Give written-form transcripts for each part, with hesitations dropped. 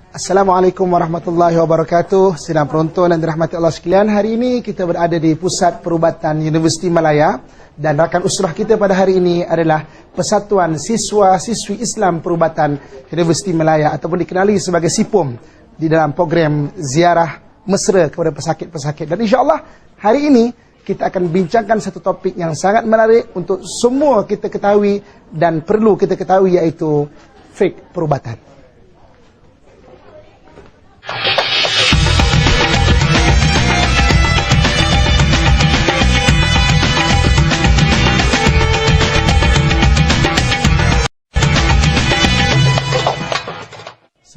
Assalamualaikum warahmatullahi wabarakatuh. Sidang penonton dan dirahmati Allah sekalian, hari ini kita berada di Pusat Perubatan Universiti Malaya dan rakan usrah kita pada hari ini adalah Persatuan Siswa-Siswi Islam Perubatan Universiti Malaya ataupun dikenali sebagai SIPUM di dalam program ziarah mesra kepada pesakit-pesakit. Dan insya-Allah hari ini kita akan bincangkan satu topik yang sangat menarik untuk semua kita ketahui dan perlu kita ketahui, iaitu fake perubatan.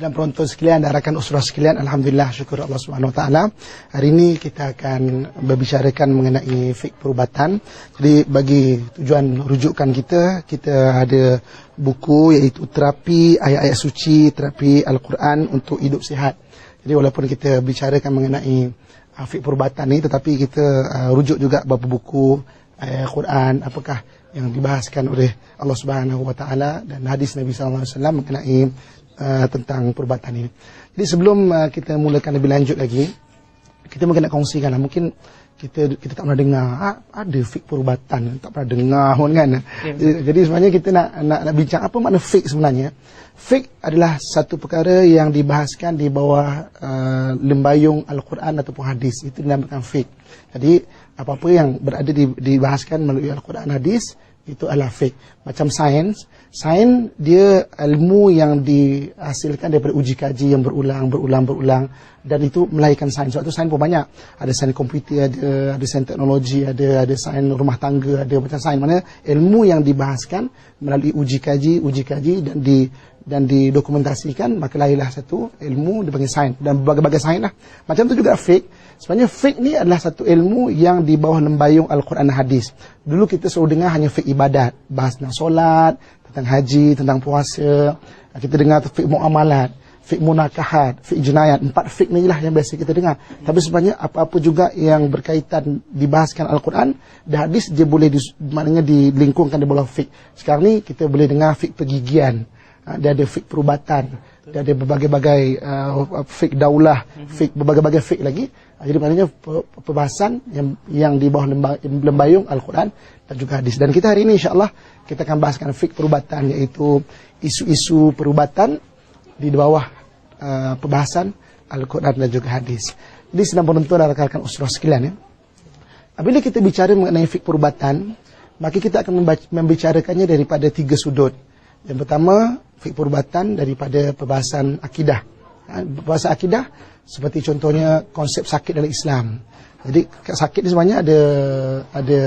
Dan penonton sekalian dan rakan usrah sekalian, alhamdulillah, syukur Allah Subhanahu wa taala. Hari ini kita akan berbicarakan mengenai fik perubatan. Jadi bagi tujuan rujukan kita ada buku iaitu terapi ayat-ayat suci, terapi Al-Quran untuk hidup sihat. Jadi walaupun kita bicarakan mengenai fik perubatan ni, tetapi kita rujuk juga beberapa buku Al-Quran apakah yang dibahaskan oleh Allah Subhanahu wa taala dan hadis Nabi sallallahu alaihi wasallam mengenai tentang perubatan ini. Jadi sebelum kita mulakan lebih lanjut lagi, kita mungkin nak kongsikan lah. Mungkin kita tak pernah dengar ada fik perubatan, tak pernah dengar pun kan. Jadi sebenarnya kita nak bincang apa makna fik sebenarnya. Fik adalah satu perkara yang dibahaskan di bawah lembayung Al-Quran ataupun hadis. Itu dinamakan fik. Jadi apa-apa yang berada dibahaskan melalui Al-Quran hadis itu adalah fik. Macam sains dia ilmu yang dihasilkan daripada uji kaji yang berulang dan itu melahirkan sains. Sebab tu sains pun banyak. Ada sains komputer, ada sains teknologi, ada sains rumah tangga, ada macam sains mana ilmu yang dibahaskan melalui uji kaji dan didokumentasikan, maka lahirlah satu ilmu dipanggil sains dan berbagai-bagai sains lah. Macam tu juga fik. Sebenarnya fik ni adalah satu ilmu yang di bawah lembayung Al-Quran dan hadis. Dulu kita selalu dengar hanya fik ibadat, bahas tentang solat, tentang haji, tentang puasa. Kita dengar fik muamalat, fik munakahat, fik jenayat. 4 fik ni lah yang biasa kita dengar. Tapi sebenarnya apa-apa juga yang berkaitan dibahaskan Al-Quran dan hadis, dia boleh maknanya dilingkungkan di bawah fik. Sekarang ni kita boleh dengar fik pergigian, dia ada fik perubatan, dia ada berbagai-bagai fik daulah, fik berbagai-bagai fik lagi. Jadi maknanya perbahasan yang di bawah lembayung Al-Quran dan juga hadis. Dan kita hari ini insya-Allah kita akan bahaskan fik perubatan, iaitu isu-isu perubatan di bawah perbahasan Al-Quran dan juga hadis. Jadi sedang penonton dan rakan-rakan usrah sekalian ya. Apabila kita bicara mengenai fik perubatan, maka kita akan membicarakannya daripada 3 sudut. Yang pertama, fik perubatan daripada perbahasan akidah. Perbahasan akidah seperti contohnya konsep sakit dalam Islam. Jadi sakit ni sebenarnya ada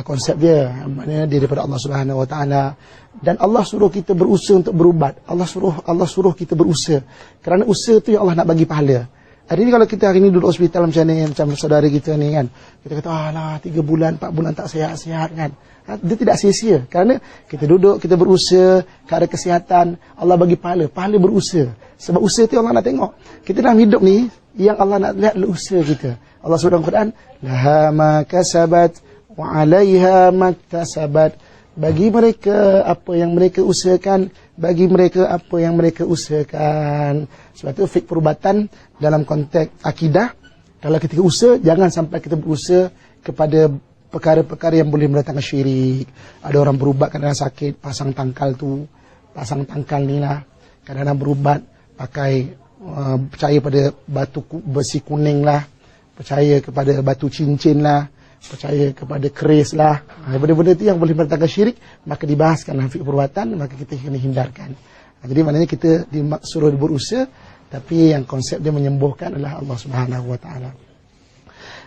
konsep dia, maknanya dia daripada Allah Subhanahu wa taala, dan Allah suruh kita berusaha untuk berubat. Allah suruh kita berusaha. Kerana usaha tu yang Allah nak bagi pahala. Hari ni kalau kita hari ni duduk hospital macam ni, macam saudara kita ni kan, kita kata alah 3 bulan 4 bulan tak sihat-sihat kan. Dia tidak sia-sia kerana kita duduk, kita berusaha, keadaan kesihatan, Allah bagi pahala berusaha. Sebab usaha tu Allah nak tengok. Kita dalam hidup ni yang Allah nak lihat adalah usaha kita. Allah sebut dalam Quran, laha ma kasabat wa 'alaiha maktasabat. Bagi mereka apa yang mereka usahakan, bagi mereka apa yang mereka usahakan. Sebab tu fik perubatan dalam konteks akidah, kalau ketika usaha, jangan sampai kita berusaha kepada perkara-perkara yang boleh mendatangkan syirik. Ada orang berubat kadang sakit, pasang tangkal ni lah. Kadang-kadang berubat pakai percaya pada batu besi kuning lah, percaya kepada batu cincin lah, percaya kepada keris lah. Benda-benda itu yang boleh mendatangkan syirik, maka dibahaskan dalam fik perubatan, maka kita kena hindarkan. Jadi maknanya kita disuruh berusaha, tapi yang konsep dia menyembuhkan adalah Allah Subhanahu wa taala.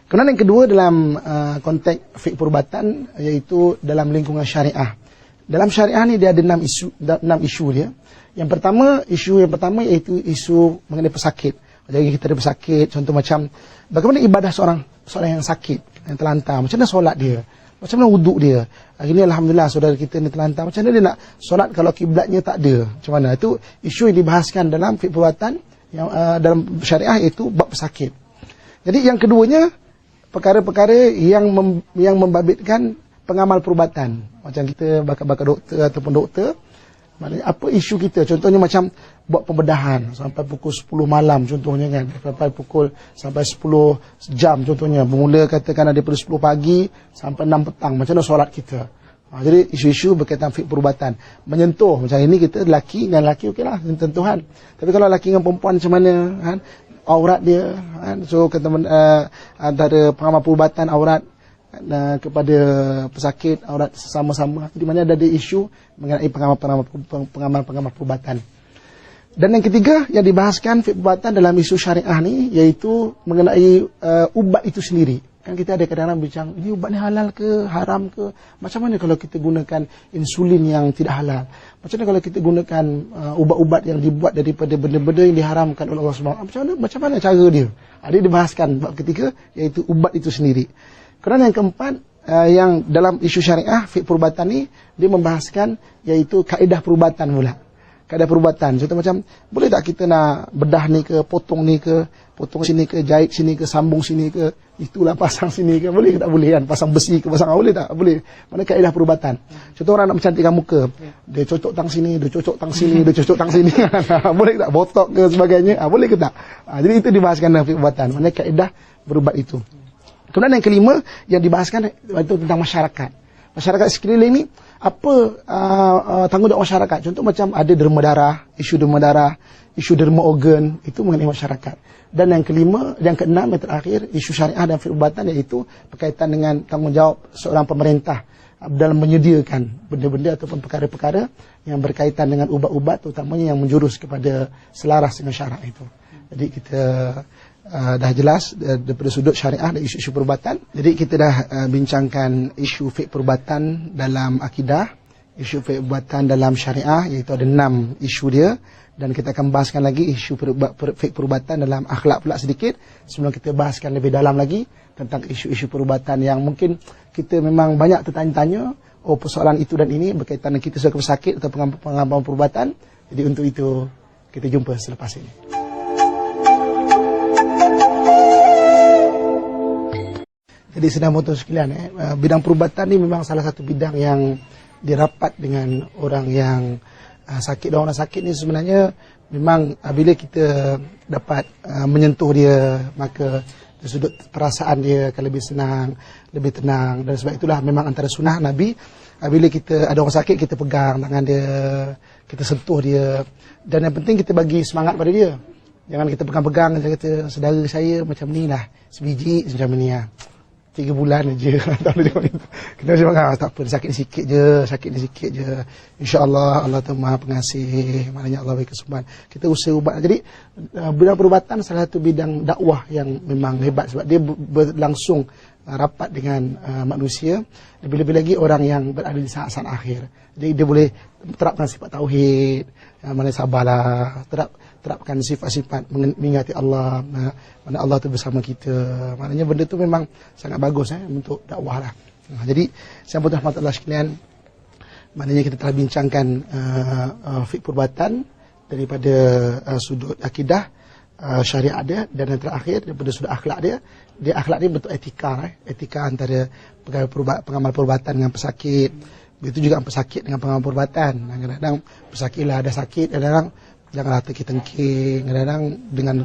Kemudian yang kedua dalam konteks fik perubatan, iaitu dalam lingkungan syariah. Dalam syariah ni dia ada 6 isu dia. Isu yang pertama iaitu isu mengenai pesakit. Jadi kita ada pesakit, contoh macam bagaimana ibadah seorang yang sakit, yang terlantar, macam mana solat dia, macam mana wuduk dia. Hari ni alhamdulillah saudara kita ni terlantar, macam mana dia nak solat kalau kiblatnya tak ada, macam mana. Itu isu yang dibahaskan dalam fik perubatan yang dalam syariah, iaitu bab pesakit. Jadi yang keduanya, perkara-perkara yang membabitkan pengamal perubatan. Macam kita bakal doktor ataupun doktor, Maknanya apa isu kita? Contohnya macam buat pembedahan sampai pukul 10 malam contohnya kan. Sampai 10 jam contohnya. Bermula katakan daripada 10 pagi sampai 6 petang. Macam mana solat kita? Jadi isu-isu berkaitan fiqh perubatan. Menyentuh macam ini kita lelaki dengan lelaki okeylah sentuhan. Tapi kalau lelaki dengan perempuan macam mana kan? Aurat dia kan. So kata antara pengamal perubatan aurat kepada pesakit, aurat sama-sama, di mana ada isu mengenai pengamal perubatan. Dan yang ketiga yang dibahaskan fiqh perubatan dalam isu syariah ni, iaitu mengenai ubat itu sendiri. Kan kita ada kadang-kadang bincang, ini ubat ni halal ke, haram ke? Macam mana kalau kita gunakan insulin yang tidak halal? Macam mana kalau kita gunakan ubat-ubat yang dibuat daripada benda-benda yang diharamkan oleh Allah SWT? Macam mana cara dia? Dia dibahaskan bab ketiga, iaitu ubat itu sendiri. Kerana yang keempat, yang dalam isu syariah, fiqh perubatan ni, dia membahaskan iaitu kaedah perubatan pula. Kaedah perubatan. Contoh macam, boleh tak kita nak bedah ni ke, potong ni ke, potong sini ke, jahit sini ke, sambung sini ke, itulah pasang sini ke, boleh ke tak boleh kan? Pasang besi ke, pasang boleh tak? Boleh. Mana kaedah perubatan. Contoh orang nak mencantikkan muka, dia cocok tang sini, dia cocok tang sini, dia cocok tang sini. Boleh ke tak? Botok ke sebagainya. Boleh ke tak? Jadi itu dibahaskan dalam fiqh perubatan. Mana kaedah berubat itu. Kemudian yang kelima yang dibahaskan itu tentang masyarakat. Masyarakat sekeliling ni apa tanggungjawab masyarakat. Contoh macam ada derma darah, isu derma organ, itu mengenai masyarakat. Dan yang kelima, yang keenam yang terakhir, isu syariah dan fiqh perubatan, iaitu berkaitan dengan tanggungjawab seorang pemerintah dalam menyediakan benda-benda ataupun perkara-perkara yang berkaitan dengan ubat-ubat, terutamanya yang menjurus kepada selaras dengan syarak itu. Jadi kita dah jelas daripada sudut syariah dan isu-isu perubatan. Jadi kita dah bincangkan isu fiqh perubatan dalam akidah, isu fiqh perubatan dalam syariah, iaitu ada 6 isu dia. Dan kita akan bahaskan lagi isu fiqh perubatan dalam akhlak pula sedikit, sebelum kita bahaskan lebih dalam lagi tentang isu-isu perubatan yang mungkin kita memang banyak tertanya-tanya, persoalan itu dan ini berkaitan dengan kita sebagai pesakit atau pengamal perubatan. Jadi untuk itu kita jumpa selepas ini. Jadi sedang motor sekalian, bidang perubatan ni memang salah satu bidang yang dirapat dengan orang yang sakit. Dan orang sakit ni sebenarnya memang bila kita dapat menyentuh dia, maka dari sudut perasaan dia akan lebih senang, lebih tenang. Dan sebab itulah memang antara sunnah Nabi, bila kita ada orang sakit, kita pegang tangan dia, kita sentuh dia. Dan yang penting kita bagi semangat pada dia. Jangan kita pegang-pegang, jangan kata saudara saya macam ni lah, sebiji macam ni lah, 3 bulan je. Kita macam tak apa, sakit sikit je. InsyaAllah Allah tu Maha Pengasih, maknanya Allah beri kesempatan. Kita usaha ubat. Jadi bidang perubatan salah satu bidang dakwah yang memang hebat, sebab dia berlangsung rapat dengan manusia, lebih-lebih lagi orang yang berada di saat-saat akhir. Jadi dia boleh terapkan sifat tauhid, mana sabarlah, terapkan sifat-sifat mengingati Allah, mana Allah tu bersama kita. Maknanya benda tu memang sangat bagus untuk dakwah lah. Jadi saya puan rahmatullah sekalian, maknanya kita telah bincangkan fiqh perubatan daripada sudut akidah, syariat dia, dan yang terakhir daripada sudut akhlak dia. Akhlak dia bentuk etika, etika antara pengamal perubatan dengan pesakit. Begitu juga pesakit dengan pengamal perubatan. Kadang-kadang pesakit lah ada sakit, kadang-kadang janganlah terkit-tengking, kadang-kadang dengan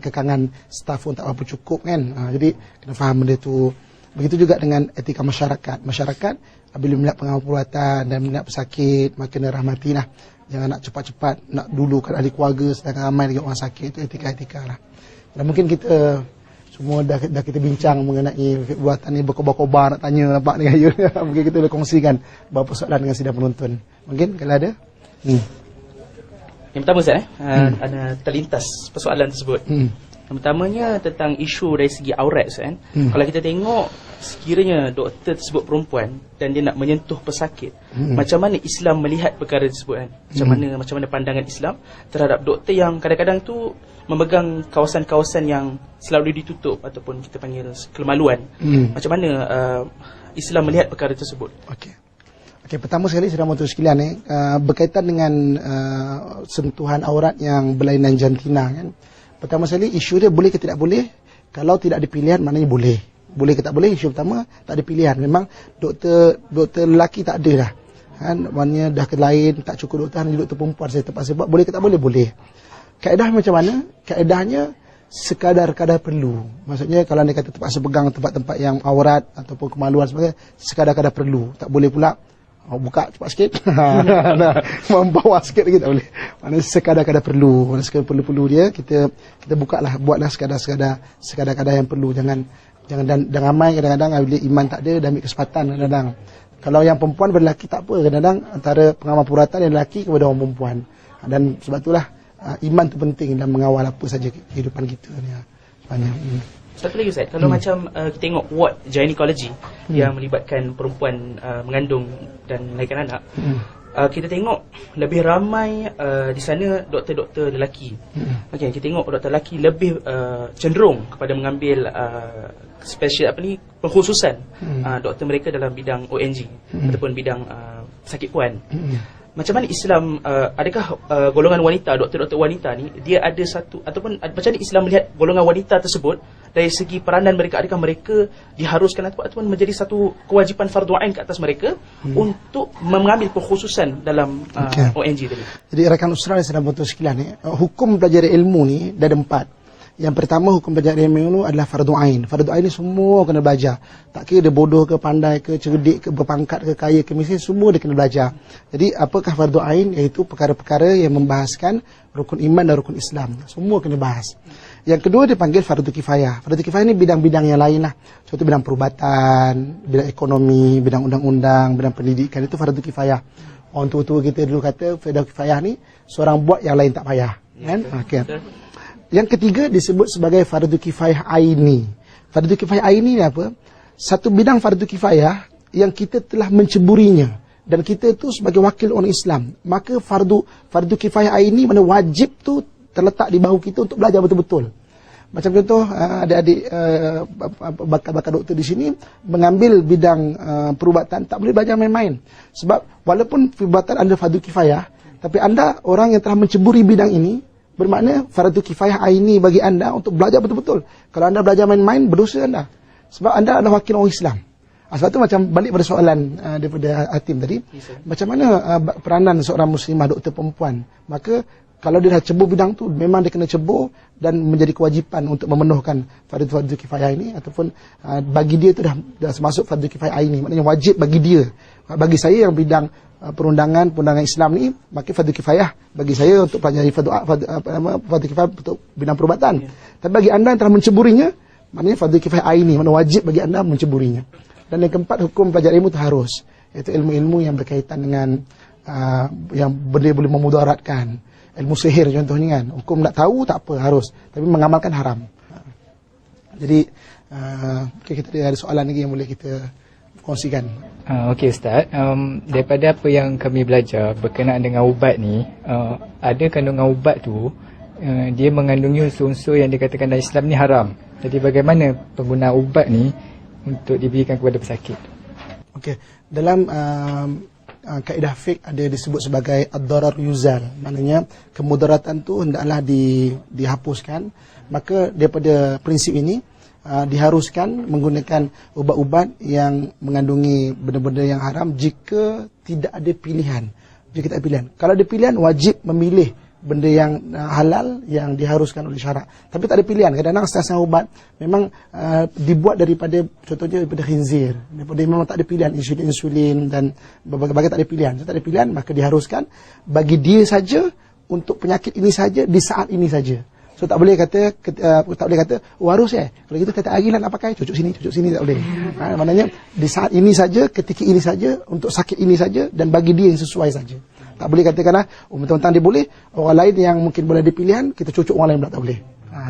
kekangan staf pun tak apa cukup kan. Jadi kena faham benda tu. Begitu juga dengan etika masyarakat. Masyarakat bila melihat pengamal perubatan dan melihat pesakit, maka kena rahmatilah. Jangan nak cepat-cepat nak dulukan ahli keluarga sedangkan ramai lagi orang sakit. Itu etika-etika lah. Dan mungkin kita semua dah kita bincang mengenai perbuatan ni, berkobar-kobar nak tanya nampak dengan you. Mungkin kita boleh kongsikan beberapa soalan dengan sidang penonton. Mungkin kalau ada. Yang pertama Ustaz, ada terlintas persoalan tersebut. Yang pertamanya tentang isu dari segi aurat Ustaz. Kalau kita tengok, sekiranya doktor tersebut perempuan dan dia nak menyentuh pesakit, macam mana Islam melihat perkara tersebut kan? Macam mana pandangan Islam terhadap doktor yang kadang-kadang tu memegang kawasan-kawasan yang selalu ditutup ataupun kita panggil kelemaluan. Macam mana Islam melihat perkara tersebut? Okey, pertama sekali sedang motor sekalian berkaitan dengan sentuhan aurat yang berlainan jantina kan. Pertama sekali isu dia boleh ke tidak boleh. Kalau tidak ada pilihan maknanya boleh. Boleh ke tak boleh, isu pertama tak ada pilihan. Memang doktor lelaki tak ada dah. kan, maknanya dah ke lain, tak cukup doktor, hanya doktor perempuan saya terpaksa buat, boleh ke tak boleh? Boleh. Kaedah macam mana? Kaedahnya sekadar kadar perlu. Maksudnya kalau anda kata terpaksa pegang tempat-tempat yang aurat ataupun kemaluan sebagainya, sekadar kadar perlu. Tak boleh pula buka cepat sikit. Nah, membawa sikit lagi tak boleh. Maknanya sekadar kadar perlu. Maknanya sekadar perlu-perlu dia kita bukalah, buatlah sekadar kadar yang perlu. Jangan dan ramai kadang-kadang bila iman tak ada dan ambil kesempatan kadang-kadang. Kalau yang perempuan berlelaki tak apa, kadang-kadang antara pengamal puratan yang lelaki kepada orang perempuan. Dan sebab itulah iman tu penting dalam mengawal apa saja kehidupan kita ni. Sebenarnya. Satu lagi Ustaz, kalau macam kita tengok ward gynecology yang melibatkan perempuan mengandung dan melahirkan anak, kita tengok lebih ramai di sana doktor-doktor lelaki. Okey, kita tengok doktor lelaki lebih cenderung kepada mengambil special pengkhususan doktor mereka dalam bidang ONG ataupun bidang sakit puan. Macam mana Islam, adakah golongan wanita, doktor-doktor wanita ni, dia ada satu, ataupun macam mana Islam melihat golongan wanita tersebut dari segi peranan mereka? Adakah mereka diharuskan ataupun menjadi satu kewajipan fardu ain ke atas mereka untuk mengambil pengkhususan dalam ONG tadi? Jadi rakan usrah dan saudara sekalian ni, hukum pelajari ilmu ni dah ada 4. Yang pertama, hukum pelajari ilmu adalah fardu ain. Fardu ain ni semua kena belajar. Tak kira dia bodoh ke, pandai ke, cerdik ke, berpangkat ke, kaya ke, miskin, semua dia kena belajar. Jadi apakah fardu ain? Iaitu perkara-perkara yang membahaskan rukun iman dan rukun Islam. Semua kena bahas. Yang kedua dipanggil fardu kifayah. Fardu kifayah ni bidang-bidang yang lain lah. Contoh bidang perubatan, bidang ekonomi, bidang undang-undang, bidang pendidikan, itu fardu kifayah. Orang tua-tua kita dulu kata fardu kifayah ni seorang buat, yang lain tak payah. Kan? Okay. Yang ketiga disebut sebagai fardu kifayah aini. Fardu kifayah aini ni apa? Satu bidang fardu kifayah yang kita telah menceburinya dan kita tu sebagai wakil orang Islam. Maka fardu kifayah aini, mana wajib tu terletak di bahu kita untuk belajar betul-betul. Macam contoh adik-adik bakal doktor di sini mengambil bidang perubatan, tak boleh belajar main-main. Sebab walaupun perubatan anda fardu kifayah, tapi anda orang yang telah menceburi bidang ini, bermakna fardu kifayah aini bagi anda untuk belajar betul-betul. Kalau anda belajar main-main, berdosa anda. Sebab anda adalah wakil orang Islam. Sebab tu macam balik pada soalan daripada Hatim tadi, macam mana peranan seorang muslimah doktor perempuan? Maka kalau dia dah cebur bidang tu, memang dia kena cebur dan menjadi kewajipan untuk memenuhkan fardu kifayah ini, ataupun bagi dia tu dah masuk fardu kifayah aini, maknanya wajib bagi dia. Bagi saya yang bidang perundangan Islam ni, maka fardu kifayah bagi saya untuk pelajari fardu kifayah untuk bidang perubatan. Tapi bagi anda yang telah menceburinya, maknanya fardu kifayah aini, maknanya wajib bagi anda menceburinya. Dan yang keempat, hukum pelajari ilmu itu harus, iaitu ilmu-ilmu yang berkaitan dengan yang benda boleh memudaratkan. Ilmu sihir contohnya kan, hukum tak tahu tak apa, harus, tapi mengamalkan haram. Jadi kita ada soalan lagi yang boleh kita kongsikan. Okey Ustaz, daripada apa yang kami belajar berkenaan dengan ubat ni, ada kandungan ubat tu dia mengandungi unsur-unsur yang dikatakan dalam Islam ni haram. Jadi bagaimana penggunaan ubat ni untuk diberikan kepada pesakit? Okey, dalam kaedah fiqh ada disebut sebagai ad-darar yuzal, maknanya kemudaratan tu hendaklah dihapuskan. Maka daripada prinsip ini diharuskan menggunakan ubat-ubat yang mengandungi benda-benda yang haram jika tidak ada pilihan. Jika tak ada pilihan. Kalau ada pilihan, wajib memilih benda yang halal yang diharuskan oleh syarak. Tapi tak ada pilihan. Kadang-kadang setengah ubat memang dibuat daripada, contohnya daripada khinzir. Daripada memang tak ada pilihan, insulin dan berbagai tak ada pilihan. So, tak ada pilihan, maka diharuskan bagi dia saja, untuk penyakit ini saja, di saat ini saja. So tak boleh kata oh harus kalau gitu tak lagi lah nak pakai, cucuk sini tak boleh. Maknanya di saat ini saja, ketika ini saja, untuk sakit ini saja, dan bagi dia yang sesuai saja. Tak boleh katakanlah mentang-mentang dia boleh, orang lain yang mungkin boleh ada pilihan, kita cucuk orang lain pula tak boleh.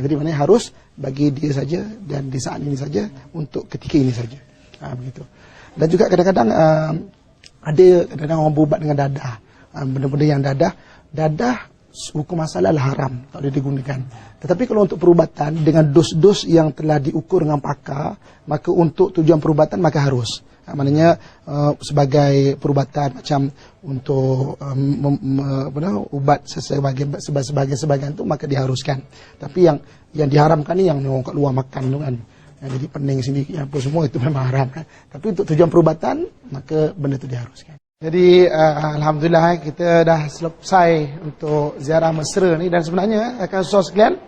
Jadi maknanya harus bagi dia saja dan di saat ini saja, untuk ketika ini saja. Begitu. Dan juga kadang-kadang ada orang berubat dengan dadah. Benda-benda yang dadah hukum masalah haram, tak boleh digunakan. Tetapi kalau untuk perubatan dengan dos-dos yang telah diukur dengan pakar, maka untuk tujuan perubatan maka harus. Maknanya sebagai perubatan macam untuk ubat sebagian itu, maka diharuskan. Tapi yang diharamkan ni yang orang kat luar makan tu kan, yang jadi pening sini apa semua, itu memang haram kan. Tapi untuk tujuan perubatan, maka benda itu diharuskan. Jadi alhamdulillah kita dah selesai untuk ziarah Mesra ni, dan sebenarnya akan susah sekalian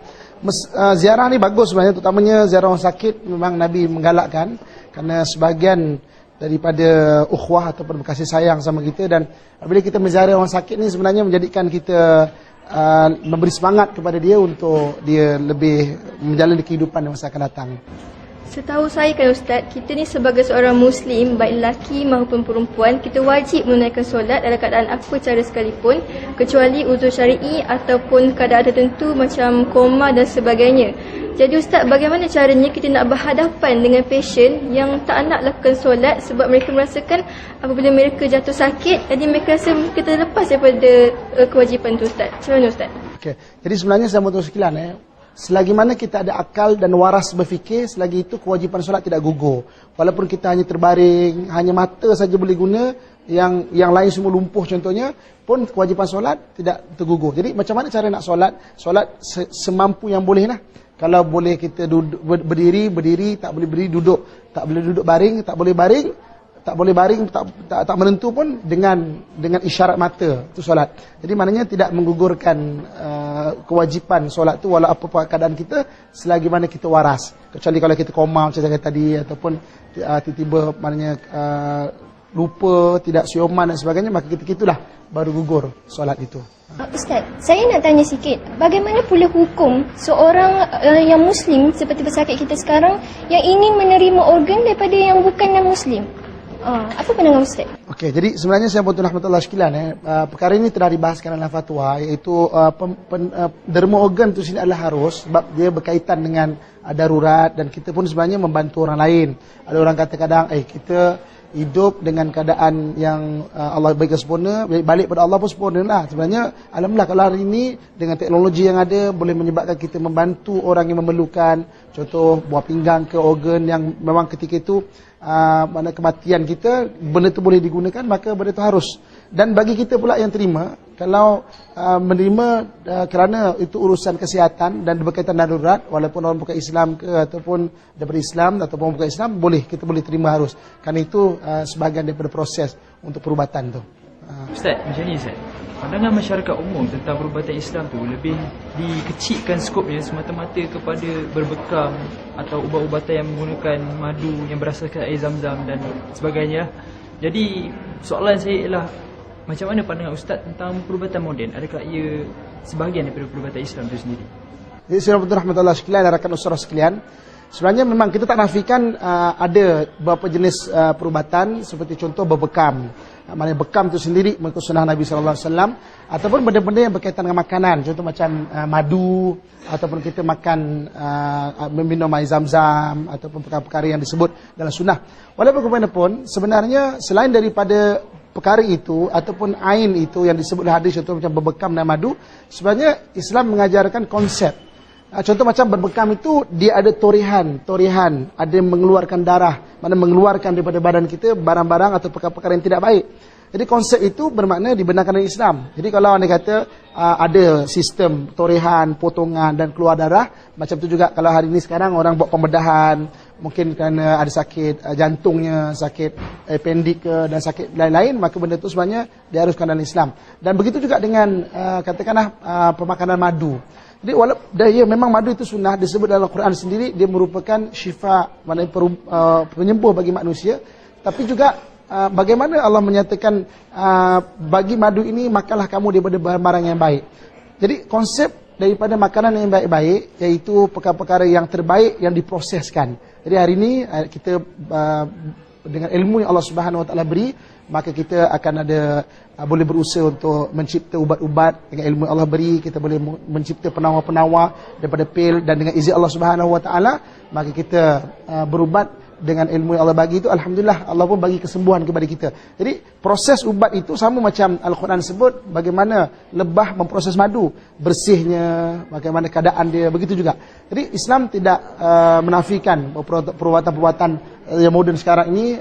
ziarah ni bagus sebenarnya, terutamanya ziarah orang sakit. Memang Nabi menggalakkan kerana sebahagian daripada ukhuwah ataupun kasih sayang sama kita, dan apabila kita menziarah orang sakit ni sebenarnya menjadikan kita memberi semangat kepada dia untuk dia lebih menjalani kehidupan di masa akan datang. Setahu saya kan Ustaz, kita ni sebagai seorang Muslim, baik lelaki maupun perempuan, kita wajib menunaikan solat dalam keadaan apa cara sekalipun, kecuali uzur syar'i ataupun keadaan tertentu macam koma dan sebagainya. Jadi Ustaz, bagaimana caranya kita nak berhadapan dengan pasien yang tak nak lakukan solat sebab mereka merasakan apabila mereka jatuh sakit, jadi mereka rasa kita terlepas daripada kewajipan tu Ustaz. Macam mana Ustaz? Okay. Jadi sebenarnya saya mahu sekalian selagi mana kita ada akal dan waras berfikir, selagi itu kewajipan solat tidak gugur. Walaupun kita hanya terbaring, hanya mata saja boleh guna, yang lain semua lumpuh contohnya, pun kewajipan solat tidak tergugur. Jadi macam mana cara nak solat? Solat semampu yang boleh lah. Kalau boleh kita duduk, berdiri, tak boleh berdiri, duduk. Tak boleh duduk baring, tak boleh baring. Tak boleh baring, tak menentu pun dengan isyarat mata, itu solat. Jadi maknanya tidak menggugurkan kewajipan solat tu walau apa keadaan kita, selagi mana kita waras. Kecuali kalau kita koma macam saya kata tadi, ataupun tiba-tiba maknanya lupa, tidak sioman dan sebagainya, maka ketika itulah baru gugur solat itu. Ustaz, saya nak tanya sikit, bagaimana pula hukum seorang yang Muslim seperti pesakit kita sekarang yang ingin menerima organ daripada yang bukan non-Muslim? Apa pandangan Ustaz? Okey, jadi sebenarnya saya puan rahmatullah sekalian, perkara ini telah dibahaskan dalam fatwa, iaitu derma organ itu sini adalah harus, sebab dia berkaitan dengan darurat, dan kita pun sebenarnya membantu orang lain. Ada orang kata kadang kita hidup dengan keadaan yang Allah bagi sempurna, balik pada Allah pun sempurna lah. Sebenarnya alhamdulillah kalau hari ini dengan teknologi yang ada boleh menyebabkan kita membantu orang yang memerlukan, contoh buah pinggang ke organ yang memang ketika itu mana kematian kita, benda itu boleh digunakan, maka benda itu harus. Dan bagi kita pula yang terima, kalau menerima kerana itu urusan kesihatan dan berkaitan darurat, walaupun orang bukan Islam ke ataupun daripada Islam ataupun bukan Islam, kita boleh terima harus. Kerana itu sebahagian daripada proses untuk perubatan tu. Ustaz, macam ni Ustaz, pandangan masyarakat umum tentang perubatan Islam tu lebih dikecilkan skopnya semata-mata kepada berbekam atau ubat-ubatan yang menggunakan madu yang berasaskan air zam-zam dan sebagainya. Jadi soalan saya ialah, macam mana pandangan Ustaz tentang perubatan moden? Adakah ia sebahagian daripada perubatan Islam itu sendiri? Jadi Assalamualaikum warahmatullahi sekalian, rakan usrah sekalian. Sebenarnya memang kita tak nafikan ada beberapa jenis perubatan, seperti contoh berbekam. Maknanya bekam itu sendiri mengikut sunnah Nabi SAW, ataupun benda-benda yang berkaitan dengan makanan, contoh macam madu, ataupun kita makan meminum air zam-zam, ataupun perkara-perkara yang disebut dalam sunnah. Walaupun bagaimanapun, sebenarnya selain daripada perkara itu ataupun ain itu yang disebut dalam hadis, contoh macam berbekam dan madu, sebenarnya Islam mengajarkan konsep. Contoh macam berbekam itu dia ada torihan, ada yang mengeluarkan darah, mana mengeluarkan daripada badan kita barang-barang atau perkara-perkara yang tidak baik. Jadi konsep itu bermakna dibenarkan oleh Islam. Jadi kalau anda kata ada sistem torihan, potongan dan keluar darah, macam tu juga kalau hari ini sekarang orang buat pembedahan, mungkin kerana ada sakit jantungnya, sakit appendix dan sakit lain-lain, maka benda itu sebenarnya diharuskan dalam Islam. Dan begitu juga dengan katakanlah pemakanan madu. Jadi ya, memang madu itu sunnah, disebut dalam Quran sendiri, dia merupakan syifa, maknanya penyembuh bagi manusia. Tapi juga bagaimana Allah menyatakan bagi madu ini makanlah kamu daripada barang-barang yang baik. Jadi konsep daripada makanan yang baik-baik, iaitu perkara-perkara yang terbaik yang diproseskan. Jadi hari ini kita dengan ilmu yang Allah Subhanahu Wa Taala beri, maka kita akan ada boleh berusaha untuk mencipta ubat-ubat dengan ilmu yang Allah beri. Kita boleh mencipta penawar-penawar daripada pil, dan dengan izin Allah Subhanahu Wa Taala maka kita berubat dengan ilmu yang Allah bagi itu. Alhamdulillah, Allah pun bagi kesembuhan kepada kita. Jadi proses ubat itu sama macam Al-Quran sebut bagaimana lebah memproses madu, bersihnya, bagaimana keadaan dia, begitu juga. Jadi Islam tidak menafikan perubatan-perubatan yang moden sekarang ini